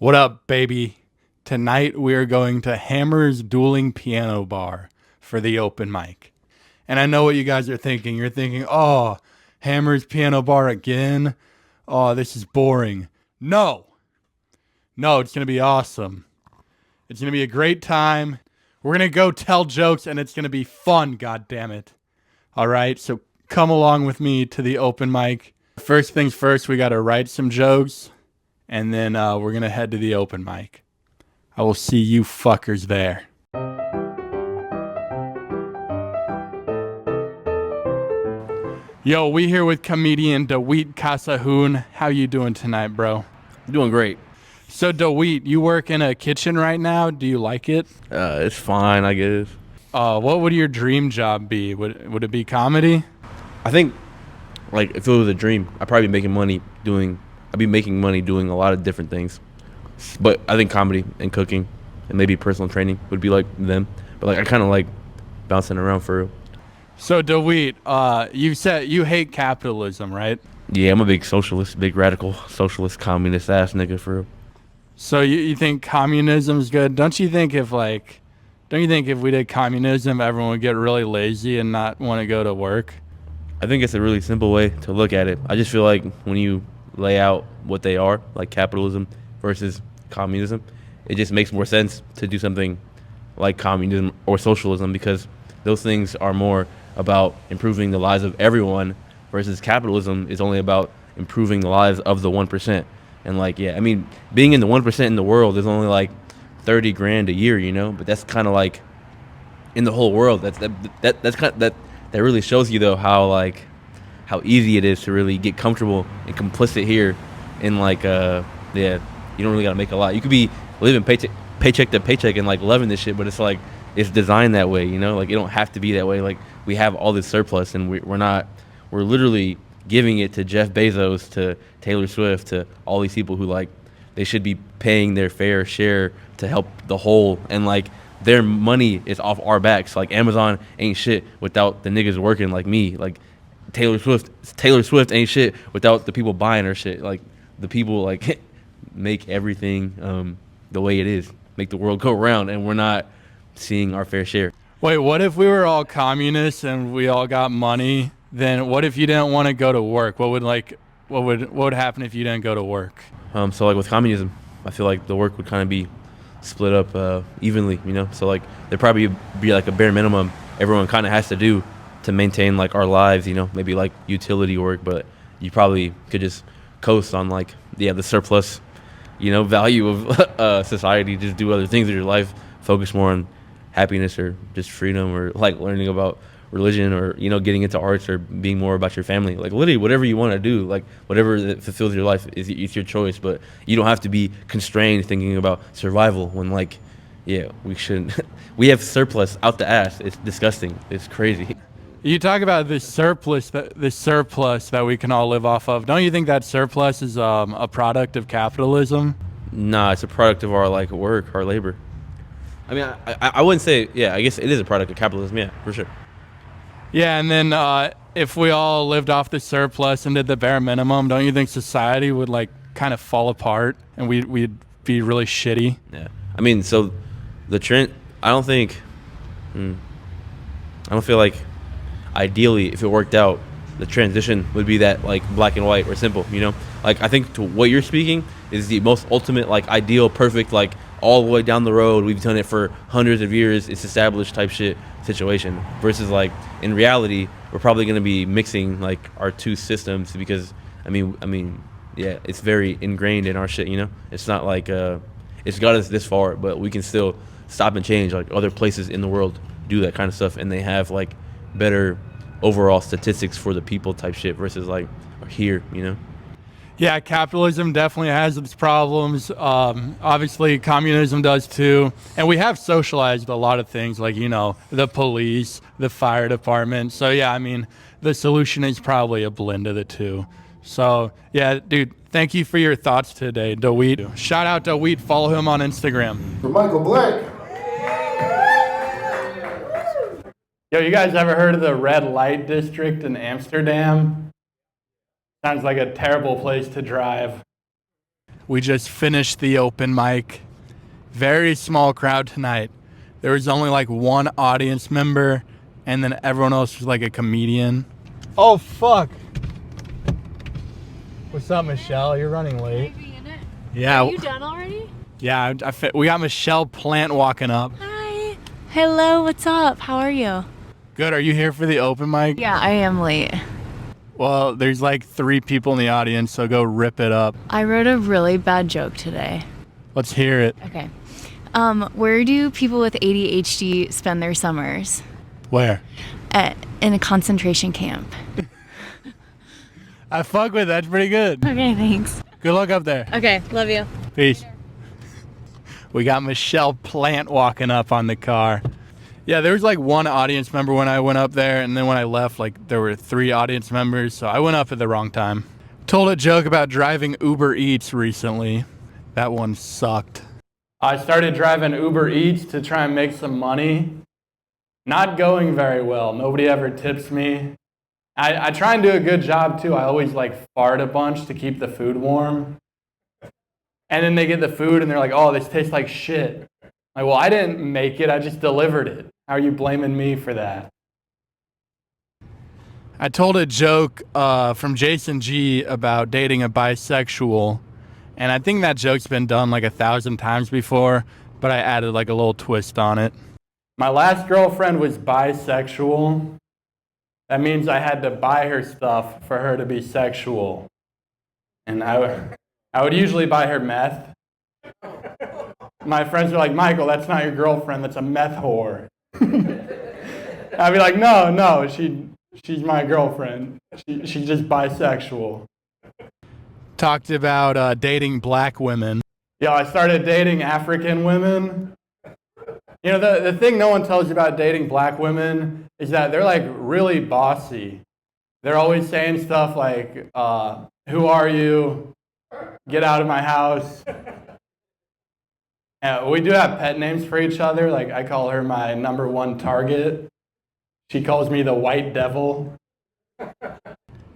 What up, baby? Tonight we are going to Hammers Dueling Piano Bar for the open mic. And I know what you guys are thinking. You're thinking, oh, Hammers Piano Bar again? Oh, this is boring. No. No, it's going to be awesome. It's going to be a great time. We're going to go tell jokes and it's going to be fun, God damn it. All right, so come along with me to the open mic. First things first, we got to write some jokes. And then we're going to head to the open mic. I will see you fuckers there. Yo, we here with comedian Dawit Kassahun. How you doing tonight, bro? Doing great. So, Dawit, you work in a kitchen right now. Do you like it? It's fine, I guess. What would your dream job be? Would it be comedy? I think, like, if it was a dream, I'd probably be making money doing. I'd be making money doing a lot of different things. But I think comedy and cooking and maybe personal training would be like them. But like I kind of like bouncing around for real. So, Dawit, you said you hate capitalism, right? Yeah, I'm a big socialist, big radical socialist, communist ass nigga for real. So you think communism's good? Don't you think if we did communism, everyone would get really lazy and not want to go to work? I think it's a really simple way to look at it. I just feel like when you lay out what they are, like capitalism versus communism, it just makes more sense to do something like communism or socialism because those things are more about improving the lives of everyone versus capitalism is only about improving the lives of the 1%. And like, yeah, I mean, being in the 1% in the world is only like 30 grand a year, you know, but that's kind of like in the whole world. That really shows you though how easy it is to really get comfortable and complicit here in like yeah, you don't really gotta make a lot. You could be living paycheck to paycheck and like loving this shit, but it's like it's designed that way, you know, like it don't have to be that way. Like we have all this surplus and we're literally giving it to Jeff Bezos, to Taylor Swift, to all these people who like they should be paying their fair share to help the whole, and like their money is off our backs. Like Amazon ain't shit without the niggas working like me. Like Taylor Swift ain't shit without the people buying her shit. Like the people like make everything the way it is, make the world go round, and we're not seeing our fair share. Wait, what if we were all communists and we all got money? Then what if you didn't want to go to work? What would happen if you didn't go to work? So like with communism, I feel like the work would kind of be split up evenly, you know. So like there'd probably be like a bare minimum everyone kind of has to do to maintain like our lives, you know, maybe like utility work, but you probably could just coast on like the surplus, you know, value of society. Just do other things in your life, focus more on happiness or just freedom or like learning about religion or, you know, getting into arts or being more about your family. Like literally whatever you want to do, like whatever that fulfills your life is it's your choice, but you don't have to be constrained thinking about survival when like, yeah, we shouldn't. We have surplus out the ass. It's disgusting. It's crazy. You talk about this surplus that we can all live off of. Don't you think that surplus is a product of capitalism? Nah, it's a product of our like work, our labor. I mean, I wouldn't say, yeah, I guess it is a product of capitalism, yeah, for sure. Yeah, and then if we all lived off the surplus and did the bare minimum, don't you think society would like kind of fall apart and we'd be really shitty? Yeah, I mean, so the trend, I don't feel like ideally if it worked out, the transition would be that like black and white or simple, you know? Like I think to what you're speaking is the most ultimate, like ideal, perfect, like all the way down the road, we've done it for hundreds of years, it's established type shit situation versus like in reality we're probably going to be mixing like our two systems because I mean yeah, it's very ingrained in our shit, you know. It's not like it's got us this far, but we can still stop and change. Like other places in the world do that kind of stuff and they have like better overall statistics for the people type shit versus like here, you know. Yeah, capitalism definitely has its problems. Obviously, communism does too. And we have socialized a lot of things like, you know, the police, the fire department. So, yeah, I mean, the solution is probably a blend of the two. So, yeah, dude, thank you for your thoughts today, Dawit. Shout out Dawit. Follow him on Instagram. For Michael Blanck. Yo, you guys ever heard of the red light district in Amsterdam? Sounds like a terrible place to drive. We just finished the open mic. Very small crowd tonight. There was only like one audience member, and then everyone else was like a comedian. Oh, fuck. What's up, Michelle? You're running late. Yeah. Are you done already? Yeah, we got Michelle Plant walking up. Hi. Hello, what's up? How are you? Good. Are you here for the open mic? Yeah, I am late. Well, there's like 3 people in the audience, so go rip it up. I wrote a really bad joke today. Let's hear it. Okay. Where do people with ADHD spend their summers? Where? In a concentration camp. I fuck with that. That's pretty good. Okay, thanks. Good luck up there. Okay, love you. Peace. We got Michelle Plant walking up on the car. Yeah, there was like one audience member when I went up there, and then when I left, like there were 3 audience members, so I went up at the wrong time. Told a joke about driving Uber Eats recently. That one sucked. I started driving Uber Eats to try and make some money. Not going very well. Nobody ever tips me. I try and do a good job too. I always like fart a bunch to keep the food warm. And then they get the food and they're like, oh, this tastes like shit. Like, well, I didn't make it, I just delivered it. How are you blaming me for that? I told a joke from Jason G about dating a bisexual, and I think that joke's been done like 1,000 times before, but I added like a little twist on it. My last girlfriend was bisexual. That means I had to buy her stuff for her to be sexual. And I would usually buy her meth. My friends are like, Michael, that's not your girlfriend, that's a meth whore. I'd be like, no, she's my girlfriend. She's just bisexual. Talked about dating black women. Yeah, I started dating African women. You know, the thing no one tells you about dating black women is that they're like really bossy. They're always saying stuff like, who are you? Get out of my house. We do have pet names for each other. Like I call her my number 1 target. She calls me the white devil. And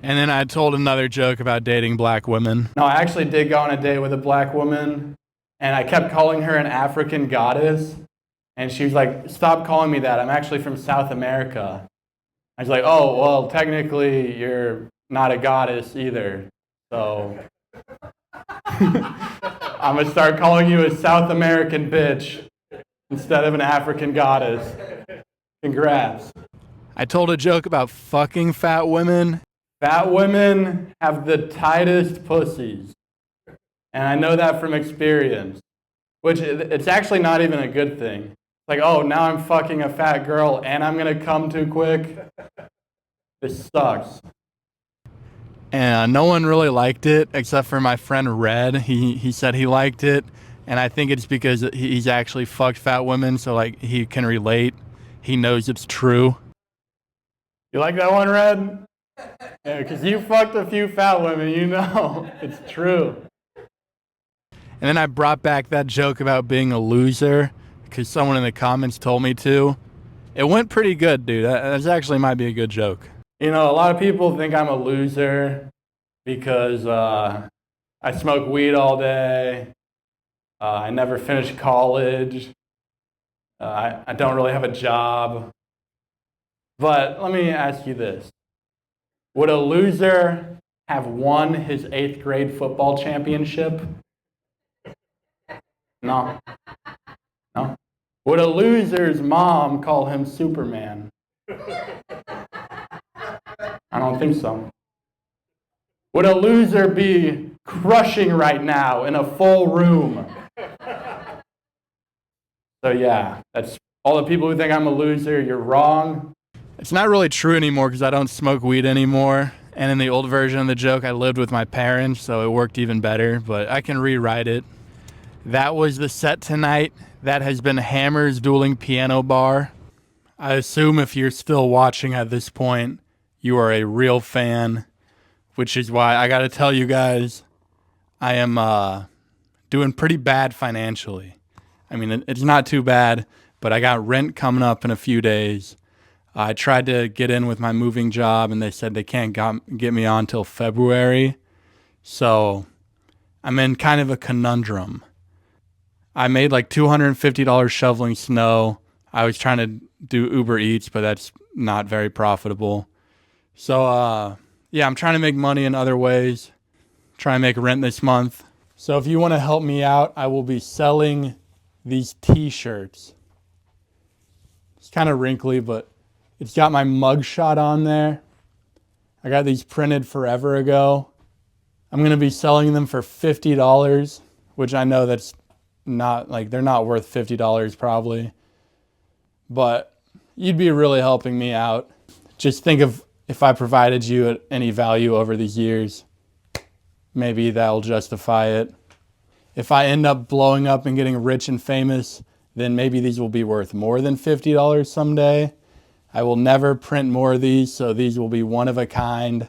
then I told another joke about dating black women. No, I actually did go on a date with a black woman, and I kept calling her an African goddess. And she was like, stop calling me that. I'm actually from South America. I was like, oh, well, technically you're not a goddess either. So I'm going to start calling you a South American bitch instead of an African goddess. Congrats. I told a joke about fucking fat women. Fat women have the tightest pussies. And I know that from experience, which it's actually not even a good thing. Like, oh, now I'm fucking a fat girl and I'm going to come too quick. This sucks. And no one really liked it except for my friend Red. He said he liked it. And I think it's because he's actually fucked fat women, so like he can relate. He knows it's true. You like that one, Red? Yeah, because you fucked a few fat women, you know. It's true. And then I brought back that joke about being a loser because someone in the comments told me to. It went pretty good, dude. That actually might be a good joke. You know, a lot of people think I'm a loser because I smoke weed all day. I never finished college. I don't really have a job. But let me ask you this. Would a loser have won his 8th grade football championship? No. No. Would a loser's mom call him Superman? I don't think so. Would a loser be crushing right now in a full room? So yeah, that's all the people who think I'm a loser. You're wrong. It's not really true anymore because I don't smoke weed anymore. And in the old version of the joke, I lived with my parents, so it worked even better. But I can rewrite it. That was the set tonight. That has been Hammers Dueling Piano Bar. I assume if you're still watching at this point, you are a real fan, which is why I got to tell you guys, I am doing pretty bad financially. I mean, it's not too bad, but I got rent coming up in a few days. I tried to get in with my moving job, and they said they can't get me on till February. So I'm in kind of a conundrum. I made like $250 shoveling snow. I was trying to do Uber Eats, but that's not very profitable. So, yeah, I'm trying to make money in other ways. Try and make rent this month. So if you want to help me out, I will be selling these t-shirts. It's kind of wrinkly, but it's got my mugshot on there. I got these printed forever ago. I'm going to be selling them for $50, which I know that's not, like, they're not worth $50 probably. But you'd be really helping me out. Just think of if I provided you any value over these years. Maybe that'll justify it. If I end up blowing up and getting rich and famous, then maybe these will be worth more than $50 someday. I will never print more of these, so these will be one of a kind.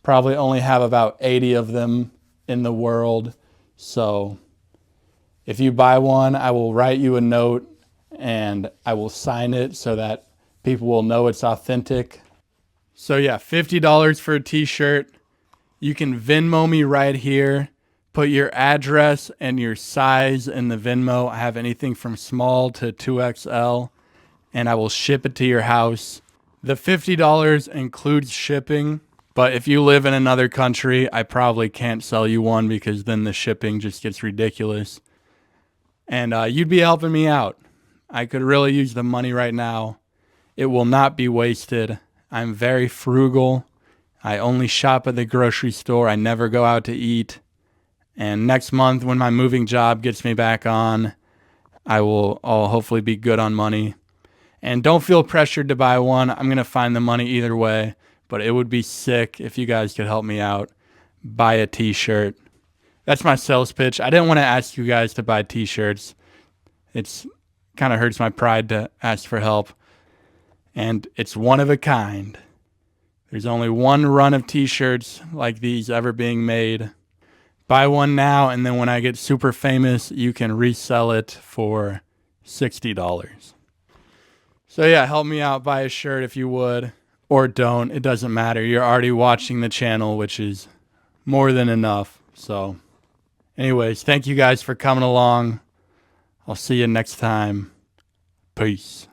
Probably only have about 80 of them in the world. So if you buy one, I will write you a note and I will sign it so that people will know it's authentic. So yeah, $50 for a t-shirt. You can Venmo me right here. Put your address and your size in the Venmo. I have anything from small to 2XL, and I will ship it to your house. The $50 includes shipping, but if you live in another country, I probably can't sell you one because then the shipping just gets ridiculous. And you'd be helping me out. I could really use the money right now. It will not be wasted. I'm very frugal. I only shop at the grocery store. I never go out to eat. And next month, when my moving job gets me back on, I'll hopefully be good on money. And don't feel pressured to buy one. I'm going to find the money either way. But it would be sick if you guys could help me out. Buy a t-shirt. That's my sales pitch. I didn't want to ask you guys to buy t-shirts. It's kind of hurts my pride to ask for help. And it's one of a kind. There's only one run of t-shirts like these ever being made. Buy one now, and then when I get super famous, you can resell it for $60. So yeah, help me out. Buy a shirt if you would. Or don't. It doesn't matter. You're already watching the channel, which is more than enough. So anyways, thank you guys for coming along. I'll see you next time. Peace.